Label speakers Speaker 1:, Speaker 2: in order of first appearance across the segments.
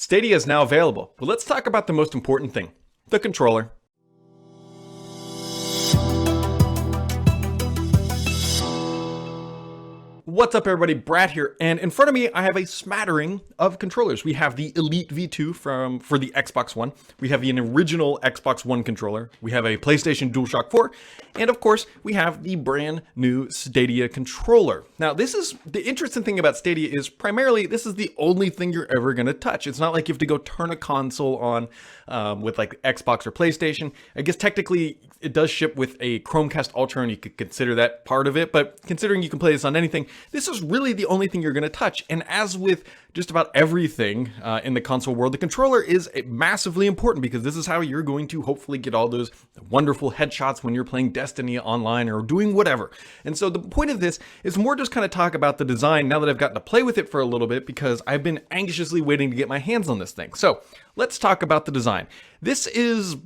Speaker 1: Stadia is now available, but let's talk about the most important thing, the controller. What's up everybody, Brad here, and in front of me I have a smattering of controllers. We have the Elite V2 for the Xbox One, we have an original Xbox One controller, we have a PlayStation DualShock 4, and of course we have the brand new Stadia controller. Now this is, the interesting thing about Stadia is primarily this is the only thing you're ever going to touch. It's not like you have to go turn a console on with like Xbox or PlayStation. I guess technically it does ship with a Chromecast Ultra and you could consider that part of it, but considering you can play this on anything, this is really the only thing you're going to touch. And as with just about everything in the console world, the controller is massively important because this is how you're going to hopefully get all those wonderful headshots when you're playing Destiny online or doing whatever. And so the point of this is more just kind of talk about the design now that I've gotten to play with it for a little bit because I've been anxiously waiting to get my hands on this thing. So let's talk about the design. This is,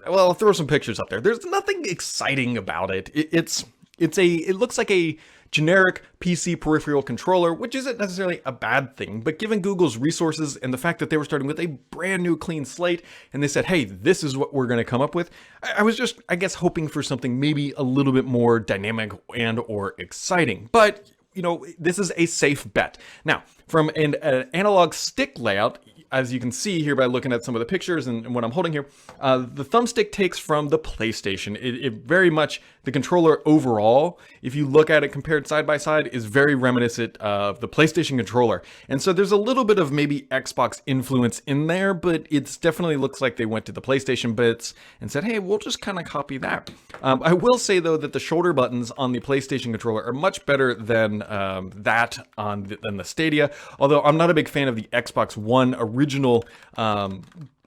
Speaker 1: well, I'll throw some pictures up there. There's nothing exciting about it. It looks like a generic PC peripheral controller, which isn't necessarily a bad thing, but given Google's resources and the fact that they were starting with a brand new clean slate and they said, hey, this is what we're going to come up with, I was just, I guess, hoping for something maybe a little bit more dynamic and or exciting. But you know, this is a safe bet. Now, from an analog stick layout, as you can see here by looking at some of the pictures and what I'm holding here, the thumbstick takes from the PlayStation. It very much, the controller overall, if you look at it compared side by side, is very reminiscent of the PlayStation controller. And so there's a little bit of maybe Xbox influence in there, but it definitely looks like they went to the PlayStation bits and said, hey, we'll just kind of copy that. I will say though that the shoulder buttons on the PlayStation controller are much better than that than the Stadia, although I'm not a big fan of the Xbox One original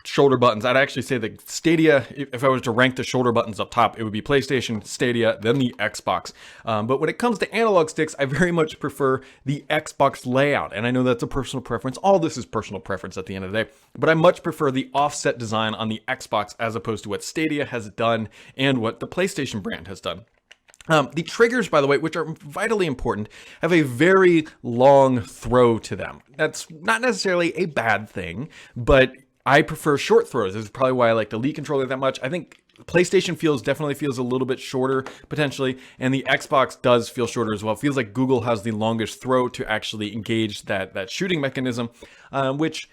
Speaker 1: shoulder buttons. I'd actually say that Stadia, if I was to rank the shoulder buttons up top, it would be PlayStation, Stadia, then the Xbox. But when it comes to analog sticks, I very much prefer the Xbox layout. And I know that's a personal preference. All this is personal preference at the end of the day. But I much prefer the offset design on the Xbox as opposed to what Stadia has done and what the PlayStation brand has done. The triggers, by the way, which are vitally important, have a very long throw to them. That's not necessarily a bad thing, but I prefer short throws. This is probably why I like the Elite controller that much. I think PlayStation definitely feels a little bit shorter potentially, and the Xbox does feel shorter as well. It feels like Google has the longest throw to actually engage that shooting mechanism, which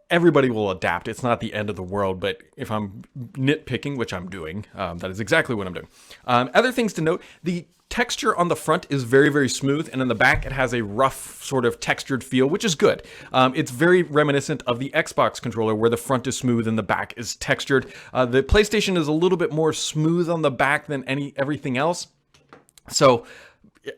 Speaker 1: everybody will adapt. It's not the end of the world, but if I'm nitpicking, which I'm doing, that is exactly what I'm doing. Other things to note, the texture on the front is very, very smooth, and in the back it has a rough sort of textured feel, which is good. It's very reminiscent of the Xbox controller where the front is smooth and the back is textured. The PlayStation is a little bit more smooth on the back than everything else. So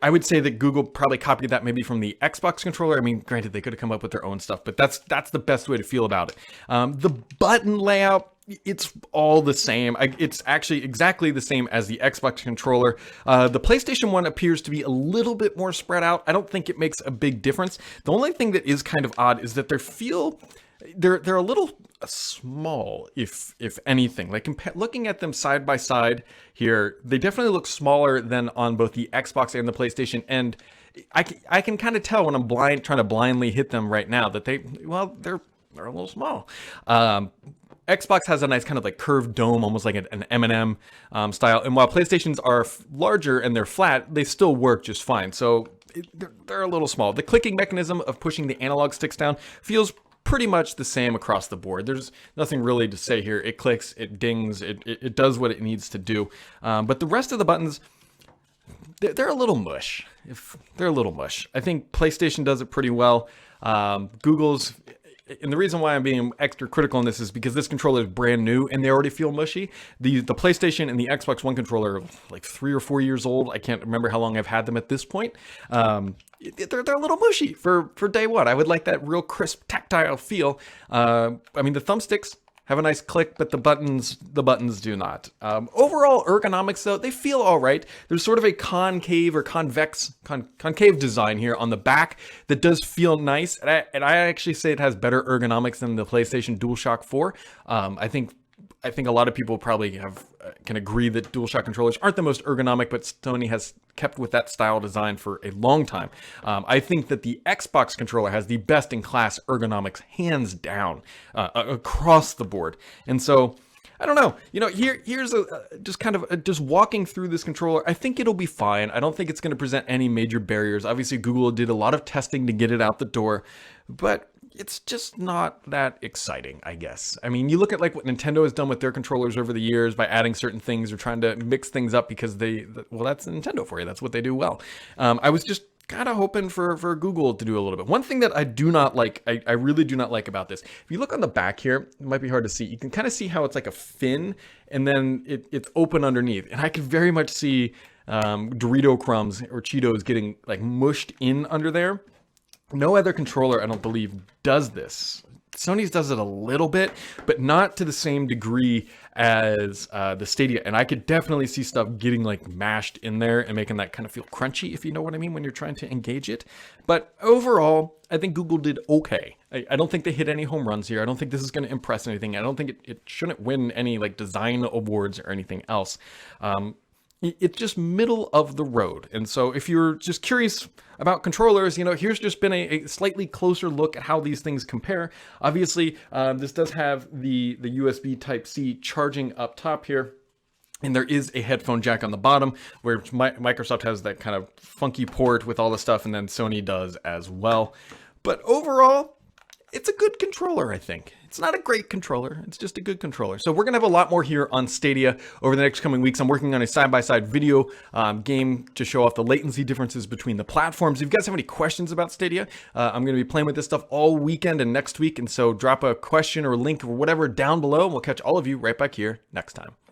Speaker 1: I would say that Google probably copied that maybe from the Xbox controller. I mean, granted, they could have come up with their own stuff, but that's the best way to feel about it. The button layout, it's all the same. It's actually exactly the same as the Xbox controller. The PlayStation one appears to be a little bit more spread out. I don't think it makes a big difference. The only thing that is kind of odd is that they're a little small, if anything. Like looking at them side by side here, they definitely look smaller than on both the Xbox and the PlayStation. And I can kind of tell when I'm trying to blindly hit them right now that they're a little small. Xbox has a nice kind of like curved dome, almost like an M&M style. And while PlayStations are larger and they're flat, they still work just fine. So they're a little small. The clicking mechanism of pushing the analog sticks down feels pretty much the same across the board. There's nothing really to say here. It clicks, it dings, it does what it needs to do. But the rest of the buttons, they're a little mush. They're a little mush. I think PlayStation does it pretty well. Google's, and the reason why I'm being extra critical on this is because this controller is brand new and they already feel mushy. The PlayStation and the Xbox One controller are like 3 or 4 years old. I can't remember how long I've had them at this point. They're a little mushy for day one. I would like that real crisp tactile feel. I mean, the thumbsticks have a nice click, but the buttons do not. Overall ergonomics though, they feel all right. There's sort of a concave or concave design here on the back that does feel nice. And I actually say it has better ergonomics than the PlayStation DualShock 4. I think I think a lot of people probably can agree that DualShock controllers aren't the most ergonomic, but Sony has kept with that style design for a long time. I think that the Xbox controller has the best in class ergonomics, hands down, across the board. And so, I don't know. Here's just walking through this controller. I think it'll be fine. I don't think it's going to present any major barriers. Obviously, Google did a lot of testing to get it out the door, but it's just not that exciting, I guess. I mean, you look at like what Nintendo has done with their controllers over the years by adding certain things or trying to mix things up because that's Nintendo for you. That's what they do well. I was just kind of hoping for Google to do a little bit. One thing that I do not like, I really do not like about this, if you look on the back here, it might be hard to see. You can kind of see how it's like a fin and then it's open underneath. And I could very much see Dorito crumbs or Cheetos getting like mushed in under there. No other controller, I don't believe, does this. Sony's does it a little bit, but not to the same degree as the Stadia. And I could definitely see stuff getting like mashed in there and making that kind of feel crunchy, if you know what I mean, when you're trying to engage it. But overall, I think Google did okay. I don't think they hit any home runs here. I don't think this is going to impress anything. I don't think it shouldn't win any like design awards or anything else. It's just middle of the road. And so if you're just curious about controllers, here's just been a slightly closer look at how these things compare. Obviously, this does have the USB Type-C charging up top here. And there is a headphone jack on the bottom where Microsoft has that kind of funky port with all the stuff, and then Sony does as well. But overall, it's a good controller, I think. It's not a great controller. It's just a good controller. So we're going to have a lot more here on Stadia over the next coming weeks. I'm working on a side-by-side video game to show off the latency differences between the platforms. If you guys have any questions about Stadia, I'm going to be playing with this stuff all weekend and next week. And so drop a question or link or whatever down below, and we'll catch all of you right back here next time.